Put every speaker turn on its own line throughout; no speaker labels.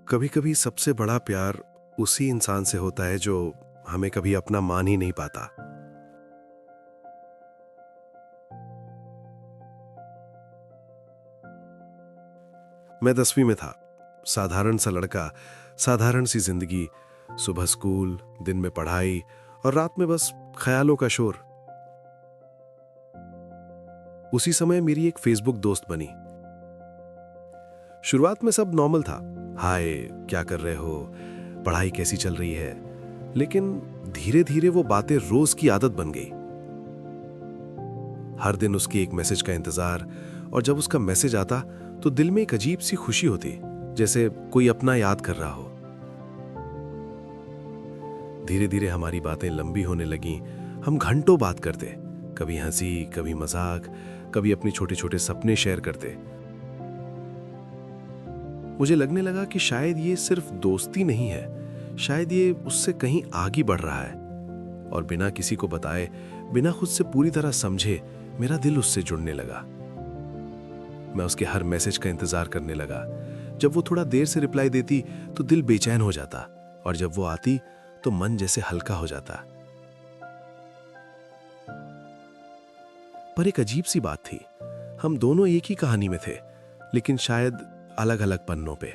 कभी कभी सबसे बड़ा प्यार उसी इंसान से होता है जो हमें कभी अपना मान ही नहीं पाता। मैं 10वीं में था। साधारण सा लड़का, साधारण सी जिंदगी। सुबह स्कूल, दिन में पढ़ाई और रात में बस ख्यालों का शोर। उसी समय मेरी एक फेसबुक दोस्त बनी। शुरुआत में सब नॉर्मल था। हाय, क्या कर रहे हो, पढ़ाई कैसी चल रही है। लेकिन धीरे धीरे वो बातें रोज की आदत बन गई। हर दिन उसकी एक मैसेज का इंतजार, और जब उसका मैसेज आता तो दिल में एक अजीब सी खुशी होती, जैसे कोई अपना याद कर रहा हो। धीरे धीरे हमारी बातें लंबी होने लगीं। हम घंटों बात करते, कभी हंसी, कभी मजाक, कभी अपने छोटे छोटे सपने शेयर करते। मुझे लगने लगा कि शायद ये सिर्फ दोस्ती नहीं है, शायद ये उससे कहीं आगे बढ़ रहा है। और बिना किसी को बताए, बिना खुद से पूरी तरह समझे, मेरा दिल उससे जुड़ने लगा। मैं उसके हर मैसेज का इंतजार करने लगा। जब वो थोड़ा देर से रिप्लाई देती तो दिल बेचैन हो जाता, और जब वो आती तो मन जैसे हल्का हो जाता। पर एक अजीब सी बात थी, हम दोनों एक ही कहानी में थे, लेकिन शायद अलग अलग पन्नों पे।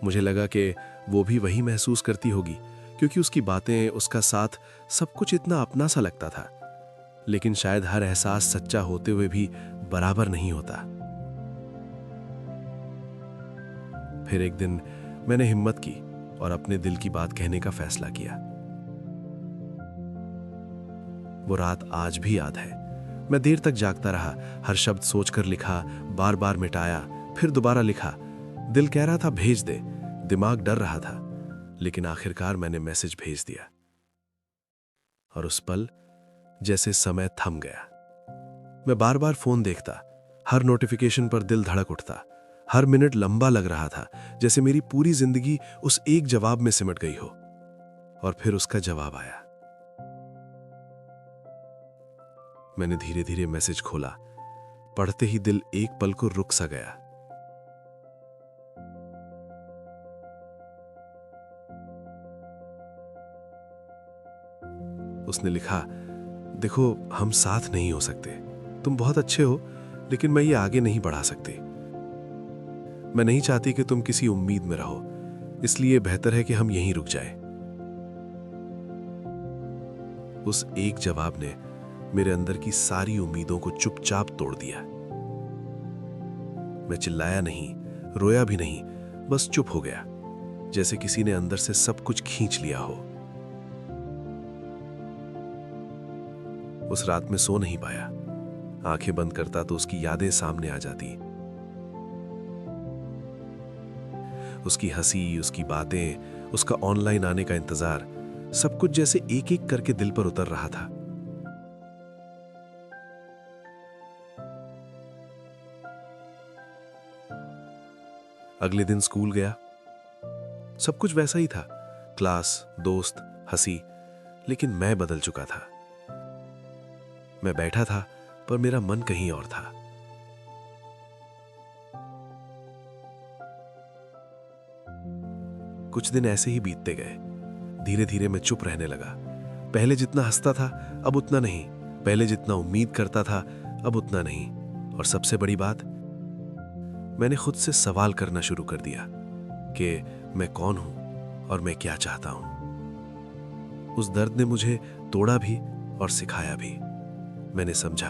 मुझे लगा कि वो भी वही महसूस करती होगी, क्योंकि उसकी बातें, उसका साथ, सब कुछ इतना अपना सा लगता था। लेकिन शायद हर एहसास सच्चा होते हुए भी बराबर नहीं होता। फिर एक दिन मैंने हिम्मत की और अपने दिल की बात कहने का फैसला किया। वो रात आज भी याद है। मैं देर तक जागता रहा, हर शब्द सोचकर लिखा, बार बार मिटाया, फिर दोबारा लिखा। दिल कह रहा था भेज दे, दिमाग डर रहा था, लेकिन आखिरकार मैंने मैसेज भेज दिया। और उस पल जैसे समय थम गया। मैं बार बार फोन देखता, हर नोटिफिकेशन पर दिल धड़क उठता। हर मिनट लंबा लग रहा था, जैसे मेरी पूरी जिंदगी उस एक जवाब में सिमट गई हो। और फिर उसका जवाब आया। मैंने धीरे धीरे मैसेज खोला। पढ़ते ही दिल एक पल को रुक सा गया। उसने लिखा, देखो, हम साथ नहीं हो सकते। तुम बहुत अच्छे हो, लेकिन मैं ये आगे नहीं बढ़ा सकती। मैं नहीं चाहती कि तुम किसी उम्मीद में रहो, इसलिए बेहतर है कि हम यहीं रुक जाएं। उस एक जवाब ने मेरे अंदर की सारी उम्मीदों को चुपचाप तोड़ दिया। मैं चिल्लाया नहीं, रोया भी नहीं, बस चुप हो गया, जैसे किसी ने अंदर से सब कुछ खींच लिया हो। उस रात में सो नहीं पाया। आंखें बंद करता तो उसकी यादें सामने आ जाती। उसकी हंसी, उसकी बातें, उसका ऑनलाइन आने का इंतजार, सब कुछ जैसे एक एक करके दिल पर उतर रहा था। अगले दिन स्कूल गया। सब कुछ वैसा ही था, क्लास, दोस्त, हंसी, लेकिन मैं बदल चुका था। मैं बैठा था, पर मेरा मन कहीं और था। कुछ दिन ऐसे ही बीतते गए। धीरे धीरे मैं चुप रहने लगा। पहले जितना हंसता था, अब उतना नहीं। पहले जितना उम्मीद करता था, अब उतना नहीं। और सबसे बड़ी बात, मैंने खुद से सवाल करना शुरू कर दिया कि मैं कौन हूं और मैं क्या चाहता हूं। उस दर्द ने मुझे तोड़ा भी और सिखाया भी। मैंने समझा,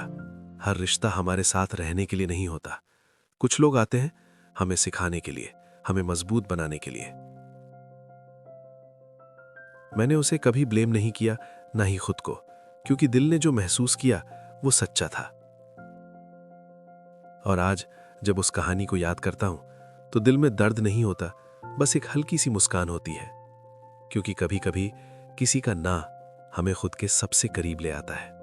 हर रिश्ता हमारे साथ रहने के लिए नहीं होता। कुछ लोग आते हैं हमें सिखाने के लिए, हमें मजबूत बनाने के लिए। मैंने उसे कभी ब्लेम नहीं किया, ना ही खुद को, क्योंकि दिल ने जो महसूस किया वो सच्चा था। और आज जब उस कहानी को याद करता हूं तो दिल में दर्द नहीं होता, बस एक हल्की सी मुस्कान होती है, क्योंकि कभी कभी किसी का ना हमें खुद के सबसे करीब ले आता है।